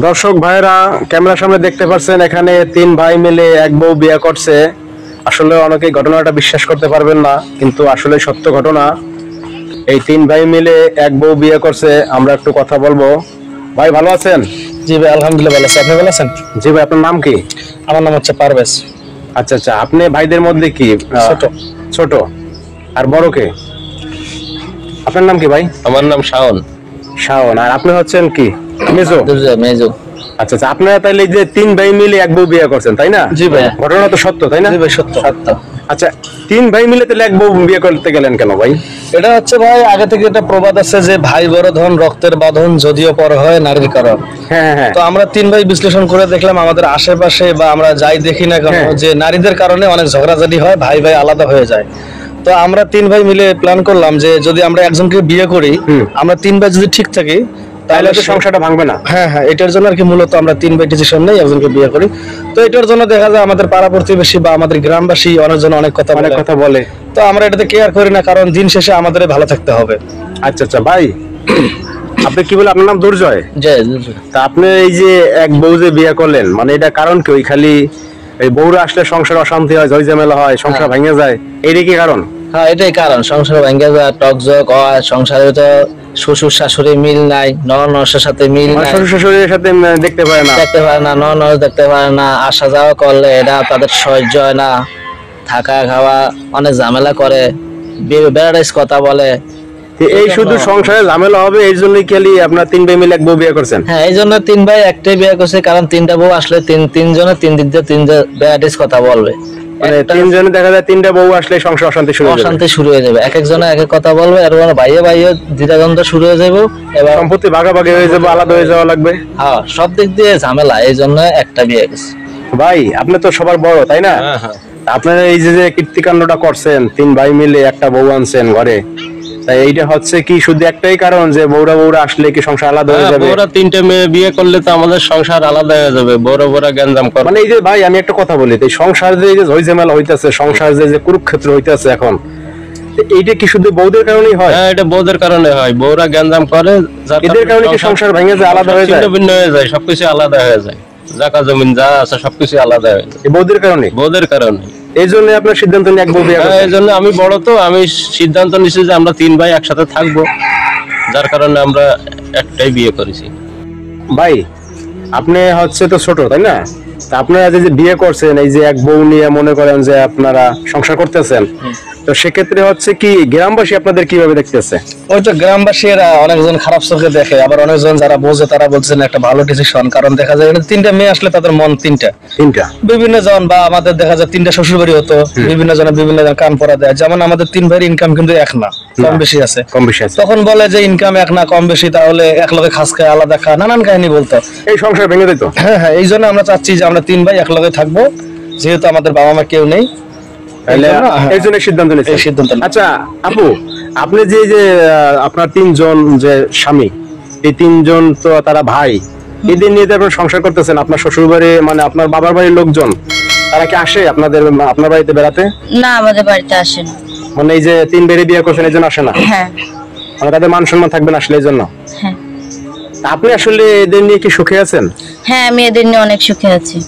দর্শক ভাইরা ক্যামেরার সামনে দেখতে পাচ্ছেন এখানে তিন ভাই মিলে এক বউ বিয়ে করছে। আসলে অনেকেই ঘটনাটা বিশ্বাস করতে পারবেন না, কিন্তু আসলে সত্য ঘটনা। এই তিন ভাই মিলে এক বউ বিয়ে করছে। আমরা একটু কথা বলবো। ভাই ভালো আছেন? জি ভাই, আলহামদুলিল্লাহ ভালো আছি। আপনি ভালো আছেন? জি ভাই, আপনার নাম কি? আমার নাম হচ্ছে পারভেজ। আচ্ছা আচ্ছা, আপনি ভাইদের মধ্যে কি ছোট? ছোট। আর বড় কে? আপনার নাম কি ভাই? আমার নাম শাওন। শাওন। আর আপনি হচ্ছেন কি? মেজো। মেজো। আচ্ছা আচ্ছা, আপনারা তাহলে এই যে তিন ভাই মিলে এক বউ বিয়ে করছেন, তাই না? জি ভাই। ঘটনা তো সত্য, তাই না? জি ভাই, সত্য। আচ্ছা, তিন ভাই মিলে তাহলে এক বউ বিয়ে করতে গেলেন কেন ভাই? এটা হচ্ছে ভাই, আগে থেকে একটা প্রবাদ আছে যে ভাই বড় ধন রক্তের বাঁধন, যদিও পর হয় নারীর কারণ। হ্যাঁ হ্যাঁ। তো আমরা তিন ভাই বিশ্লেষণ করে দেখলাম আমাদের আশেপাশে বা আমরা যাই দেখি না কেন যে নারীদের কারণে অনেক ঝগড়াঝাটি হয়, ভাই ভাই আলাদা হয়ে যায়। তো আমরা তিন ভাই মিলে প্ল্যান করলাম যে যদি আমরা একজনকে বিয়ে করি, আমরা তিন ভাই যদি ঠিক থাকি তাহলে তো সংসারটা ভাঙবে না। হ্যাঁ হ্যাঁ, এটার জন্য আর কি মূলত আমরা তিন ভাই ডিসিশন নেই একজনকে বিয়ে করি। তো এটার জন্য দেখা যায় আমাদের পাড়া প্রতিবেশী বা আমাদের গ্রামবাসী অনেকজন অনেক কথা বলে। তো আমরা এটাতে কেয়ার করি না, কারণ দিন শেষে আমাদের ভালো থাকতে হবে। আচ্ছা আচ্ছা ভাই, আপনি কি বলে? আপনার নাম দুর্জয়। তা আপনি এই যে এক বউ যে বিয়ে করলেন, মানে এটা কারণ কি? ওই খালি এই বউরা আসলে সংসার অশান্তি হয়, ঝই ঝামেলা হয়, সংসার ভেঙে যায়, এইটাই কি কারণ? হ্যাঁ, এটাই কারণ। সংসার ভেঙে যায়, টকজক হয়, সংসারে তো শ্বশুর শাশুড়ি মিল নাই, ননসের সাথে মিল নাই, শ্বশুর শাশুড়ির সাথে দেখতে পারে না, ননস দেখতে পারে না, আসা যাওয়া করলে এটা তাদের সহ্য হয় না, থাকা খাওয়া অনেক ঝামেলা করে, বেড়াইস কথা বলে। এই শুধু সংসারে ঝামেলা হবে, এই জন্যই খালি আপনার তিন ভাই মিলে এক বউ বিয়ে করছেন? হ্যাঁ, এই জন্য তিন ভাই একটাই বিয়ে করছে, কারণ তিনটা বউ আসলে তিনজনে তিন দিক দিয়ে তিনটা বেড়াইস কথা বলবে। মানে তিনজনে দেখা যায় তিনটা বউ আসলে সংসার অশান্তি শুরু হয়ে যাবে, এক একজনে এক এক কথা বলবে, আর ভাইয়ে ভাইয়ে দ্বিধাদ্বন্দ্ব শুরু হয়ে যাবে, এবার সম্পত্তি ভাগাভাগি হয়ে যাবে, আলাদা হয়ে যাওয়া লাগবে। হ্যাঁ, সব দিক দিয়ে ঝামেলা, এই জন্য একটা বিয়ে গেছে। ভাই আপনি তো সবার বড়, তাই না? আপনারা এই যে কীর্তিকাণ্ডটা করছেন, তিন ভাই মিলে একটা বউ আনছেন ঘরে, তাই এইটা হচ্ছে কি শুধু একটাই কারণ যে বউরা আসলে কি সংসার আলাদা হয়ে যাবে? বউরা তিনটে মেয়ে বিয়ে করলে তো আমাদের সংসার আলাদা হয়ে যাবে, বড় গ্যাঞ্জাম করে। মানে এই যে ভাই, আমি একটা কথা বলি, এই সংসার যে ঝই ঝামেলা হইতেছে, সংসার যে কুরুক্ষেত্র হইতেছে এখন, এইটা কি শুধু বউদের কারণেই হয়? হ্যাঁ, এটা বউদের কারণে হয়, বউরা গ্যাঞ্জাম করে, এদের কারণে কি সংসার ভেঙে যায়, আলাদা হয়ে যায়, ভিন্ন হয়ে যায়, সবকিছু আলাদা হয়ে যায়, জায়গা জমিন যা আছে সবকিছু আলাদা হয়ে যায়। এই বউদের কারণে। এই জন্য আপনার সিদ্ধান্ত নিয়ে এক বউ বিয়ে করছেন? এই জন্য আমি বড়, তো আমি সিদ্ধান্ত নিয়েছি যে আমরা তিন ভাই একসাথে থাকবো, যার কারণে আমরা একটাই বিয়ে করেছি। ভাই আপনি হচ্ছে তো ছোট, তাই না? আপনারা যে বিয়ে করছেন, এই যে এক বউ নিয়ে মনে করেন যে আপনারা সংসার করতেছেন, তো সেক্ষেত্রে হচ্ছে কি গ্রামবাসী আপনাদের কিভাবে দেখতেছে? ওই তো গ্রামবাসীরা অনেকজন খারাপ চোখে দেখে, আবার অনেকজন যারা বোঝে তারা বলছেন একটা ভালো ডিসিশন, কারণ দেখা যায় তিনটা মেয়ে আসলে তাদের মন তিনটা বিভিন্ন জন, বা আমাদের দেখা যায় তিনটা শ্বশুর বাড়ি হতো, বিভিন্ন জনের বিভিন্ন কান পড়া দেয়। যেমন আমাদের তিন ভাইয়ের ইনকাম কিন্তু এক না, কম বেশি আছে। তখন বলে যে ইনকাম এক না কম বেশি, তাহলে এক লগে খাস খায়, আলাদা খা, নানান কাহিনী বলতো, এই সংসার ভেঙে দিত। হ্যাঁ হ্যাঁ, এই জন্য আমরা চাচ্ছি যে আমরা তিন ভাই এক লগে থাকবো, যেহেতু আমাদের বাবা মা কেউ নেই। আচ্ছা আপু, আপনি যে আপনার তিনজন যে স্বামী, এই তিনজন তো তারা ভাই, এদের নিয়ে আপনার সংসার করতেছেন, আপনার শ্বশুর বাড়ি মানে আপনার বাবার বাড়ির লোকজন তারা কি আসে আপনার বাড়িতে বেড়াতে? না, আমাদের বাড়িতে আসে না। মানে এই যে তিন বেড়ে বিয়ে করছেন এই জন্য আসে না? হ্যাঁ। মানে তাদের মান সম্মান থাকবে না আসলে এই জন্য? হ্যাঁ। আপনি আসলে এদের নিয়ে কি সুখে আছেন? হ্যাঁ, আমি এদের নিয়ে অনেক সুখে আছি।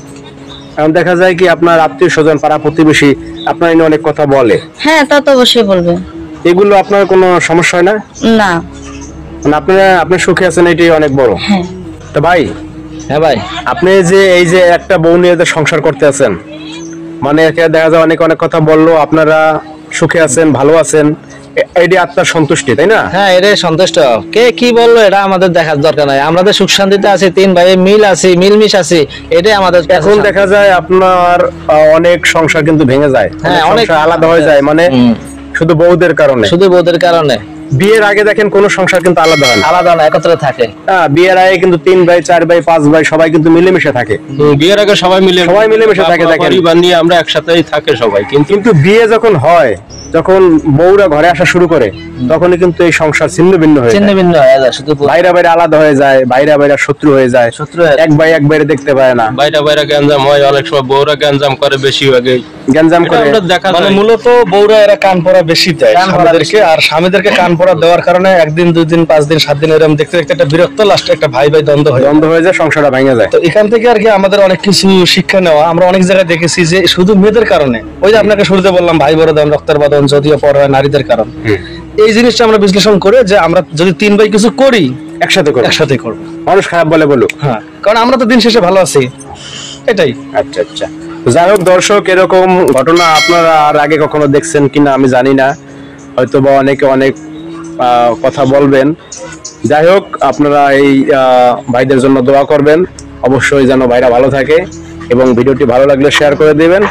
এখন দেখা যায় কি আপনার আত্মীয় স্বজন, পাড়া প্রতিবেশী আপনার নিয়ে অনেক কথা বলে। হ্যাঁ, তা তো অবশ্যই বলবে। এগুলো আপনার কোনো সমস্যা হয় না? না, মানে আপনি সুখে আছেন, এটাই অনেক বড়। হ্যাঁ। তো ভাই, হ্যাঁ ভাই, আপনি যে এই যে একটা বউ নিয়ে সংসার করতে আছেন, মানে দেখা যায় অনেক কথা বললো, আপনারা সুখে আছেন, ভালো আছেন, এটি আত্মার সন্তুষ্টি, তাই না? হ্যাঁ, এটাই সন্তুষ্ট। কে কি বললো এটা আমাদের দেখার দরকার নাই, আমাদের সুখ শান্তিতে আছি, তিন ভাই মিলমিশ আছি, এটাই আমাদের। এখন দেখা যায় আপনার অনেক সংসার কিন্তু ভেঙে যায়, অনেক আলাদা হয়ে যায়, মানে শুধু বউদের কারণে। বিয়ের আগে দেখেন কোন সংসার কিন্তু আলাদা হয় না, একত্রে থাকে। হ্যাঁ, বিয়ের আগে কিন্তু তিন ভাই, চার ভাই, পাঁচ ভাই সবাই কিন্তু মিলেমিশে থাকে। বিয়ের আগে সবাই মিলেমিশে থাকে, দেখেন নিয়ে আমরা একসাথেই থাকে সবাই। কিন্তু বিয়ে যখন হয়, যখন বউরা ঘরে আসা শুরু করে, তখনই কিন্তু এই সংসার ছিন্ন ভিন্ন হয়ে যায়, শুধু ভাইরা আলাদা হয়ে যায়, ভাইরা শত্রু হয়ে যায়, এক ভাই এক ভাইরে দেখতে পায় না, ভাইরা গ্যাঞ্জাম হয়, অনেক সময় বউরা গ্যাঞ্জাম করে বেশি আগে। গ্যাঞ্জাম এটা করে। আমরা দেখা মানে যায়। মূলত বউরা এরা কান পড়া বেশি দেয় কান পড়া স্বামীদেরকে, আর স্বামীদেরকে কান পড়া দেওয়ার কারণে একদিন 2 দিন 5 দিন 7 দিন এরকম দেখতে দেখতে একটা বিরক্ত, লাস্টে একটা ভাই ভাই দ্বন্দ্ব হয়। দ্বন্দ্ব হয়ে যায়, সংসারটা ভেঙে যায়। তো এখান থেকে আর কি আমাদের অনেক কিছু শিক্ষা নেওয়া। আমরা অনেক জায়গায় দেখেছি যে শুধু মেয়েদের কারণে, ওই যে আপনাকে শুরুতে বললাম ভাই বড় দাম রক্তের বাদন যদিও পর হয় নারীদের কারণ, এই জিনিসটা আমরা বিশ্লেষণ করে যে আমরা যদি 3 ভাই কিছু করি একসাথে করে একসাথে করবো। মানুষ খারাপ বলে বলুক। হ্যাঁ, কারণ আমরা তো দিন শেষে ভালো আছি, এটাই। আচ্ছা আচ্ছা, যাই হোক দর্শক, এরকম ঘটনা আপনারা আর আগে কখনো দেখছেন কিনা আমি জানি না, হয়তো বা অনেকে অনেক কথা বলবেন। যাই হোক, আপনারা এই ভাইদের জন্য দোয়া করবেন, অবশ্যই যেন ভাইরা ভালো থাকে, এবং ভিডিওটি ভালো লাগলে শেয়ার করে দিবেন।